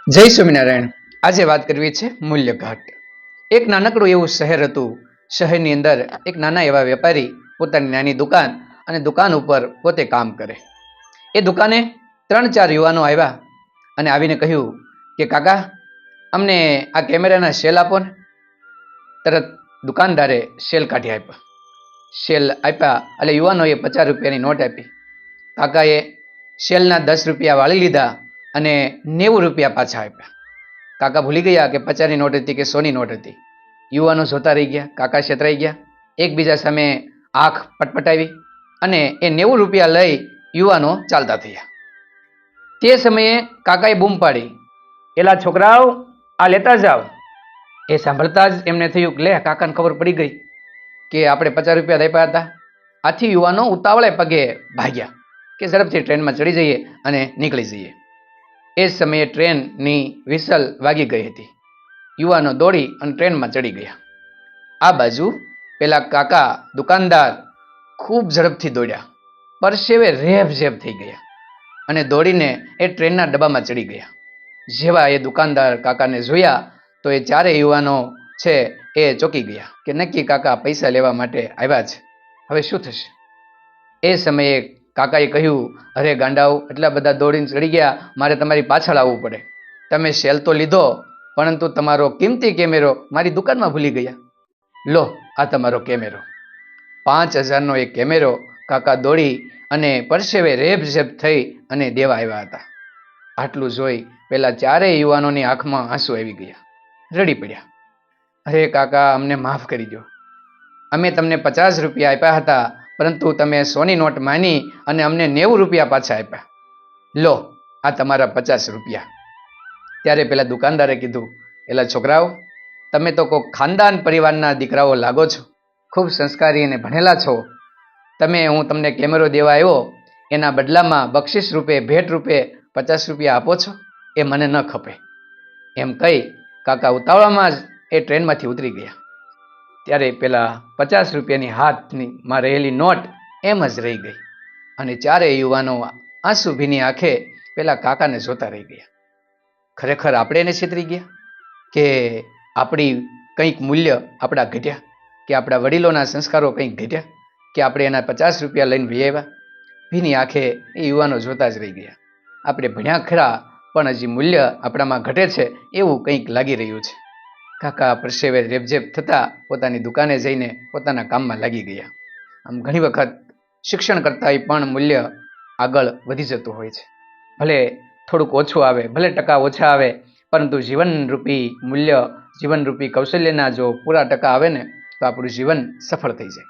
જય સ્વામિનારાયણ। આજે વાત કરવી છે મૂલ્યઘાટ। એક નાનકડું એવું શહેર હતું। શહેરની અંદર એક નાના એવા વેપારી પોતાની નાની દુકાન અને દુકાન ઉપર પોતે કામ કરે। એ દુકાને 3-4 યુવાનો આવ્યા અને આવીને કહ્યું કે કાકા અમને આ કેમેરાના સેલ આપો ને। તરત દુકાનદારે સેલ કાઢી આપ્યા। સેલ આપ્યા એટલે યુવાનોએ 50 રૂપિયાની નોટ આપી। કાકાએ સેલના 10 રૂપિયા વાળી લીધા અને 90 રૂપિયા પાછા આપ્યા। કાકા ભૂલી ગયા કે 50ની નોટ હતી કે 100ની નોટ હતી। યુવાનો જોતા રહી ગયા। કાકા છેતરાઈ ગયા। એકબીજા સામે આંખ પટપટાવી અને એ 90 રૂપિયા લઈ યુવાનો ચાલતા થયા। તે સમયે કાકાએ બૂમ પાડી, એલા છોકરાઓ આ લેતા જાઓ। એ સાંભળતા જ એમને થયું કે લે કાકાને ખબર પડી ગઈ કે આપણે 50 રૂપિયા આપ્યા હતા। આથી યુવાનો ઉતાવળે પગે ભાગ્યા કે ઝડપથી ટ્રેનમાં ચડી જઈએ અને નીકળી જઈએ। એ સમયે ટ્રેનની વિસલ વાગી ગઈ હતી। યુવાનો દોડી અને ટ્રેનમાં ચડી ગયા। આ બાજુ પેલા કાકા દુકાનદાર ખૂબ ઝડપથી દોડ્યા, પરસેવે રેબઝેબ થઈ ગયા અને દોડીને એ ટ્રેનના ડબ્બામાં ચડી ગયા। જેવા એ દુકાનદાર કાકાને જોયા તો એ ચારેય યુવાનો છે એ ચોંકી ગયા કે નક્કી કાકા પૈસા લેવા માટે આવ્યા છે, હવે શું થશે? એ સમયે કાકાએ કહ્યું, અરે ગાંડાઓ, એટલા બધા દોડીને ચડી ગયા, મારે તમારી પાછળ આવવું પડે। તમે સેલ તો લીધો પરંતુ તમારો કિંમતી કેમેરો મારી દુકાનમાં ભૂલી ગયા। લો આ તમારો કેમેરો। 5000નો એક કેમેરો કાકા દોડી અને પરસેવે રેબઝેબ થઈ અને દેવા આવ્યા હતા। આટલું જોઈ પેલા ચારેય યુવાનોની આંખમાં આંસુ આવી ગયા, રડી પડ્યા। અરે કાકા અમને માફ કરી દો, અમે તમને 50 રૂપિયા આપ્યા હતા પરંતુ તમે 100ની નોટ માની અને અમને 90 રૂપિયા પાછા આપ્યા। લો આ તમારા 50 રૂપિયા। ત્યારે પેલા દુકાનદારે કીધું, એલા છોકરાઓ તમે તો કોઈ ખાનદાન પરિવારના દીકરાઓ લાગો છો, ખૂબ સંસ્કારી અને ભણેલા છો। તમે હું તમને કેમેરો દેવા આવ્યો એના બદલામાં બક્ષિસ રૂપે ભેટ રૂપે 50 રૂપિયા આપો છો, એ મને ન ખપે। એમ કહી કાકા ઉતાવળામાં જ એ ટ્રેનમાંથી ઉતરી ગયા। ત્યારે પેલા 50 રૂપિયાની હાથમાં રહેલી નોટ એમ જ રહી ગઈ અને ચારેય યુવાનો આંસુ ભીની આંખે પેલા કાકાને જોતા રહી ગયા। ખરેખર આપણે એને છેતરી ગયા કે આપણી કંઈક મૂલ્ય આપણા ઘટ્યા, કે આપણા વડીલોના સંસ્કારો કંઈક ઘટ્યા, કે આપણે એના 50 રૂપિયા લઈને વહી આવ્યા? ભીની આંખે એ યુવાનો જોતા જ રહી ગયા। આપણે ભણ્યા ખરા પણ હજી મૂલ્ય આપણામાં ઘટે છે એવું કંઈક લાગી રહ્યું છે। કાકા પરસેવે રેબઝેબ થતા પોતાની દુકાને જઈને પોતાના કામમાં લાગી ગયા। આમ ઘણી વખત શિક્ષણ કરતાંય પણ મૂલ્ય આગળ વધી જતું હોય છે। ભલે થોડુંક ઓછું આવે, ભલે ટકા ઓછા આવે, પરંતુ જીવનરૂપી મૂલ્ય, જીવનરૂપી કૌશલ્યના જો પૂરા ટકા આવે ને તો આપણું જીવન સફળ થઈ જાય।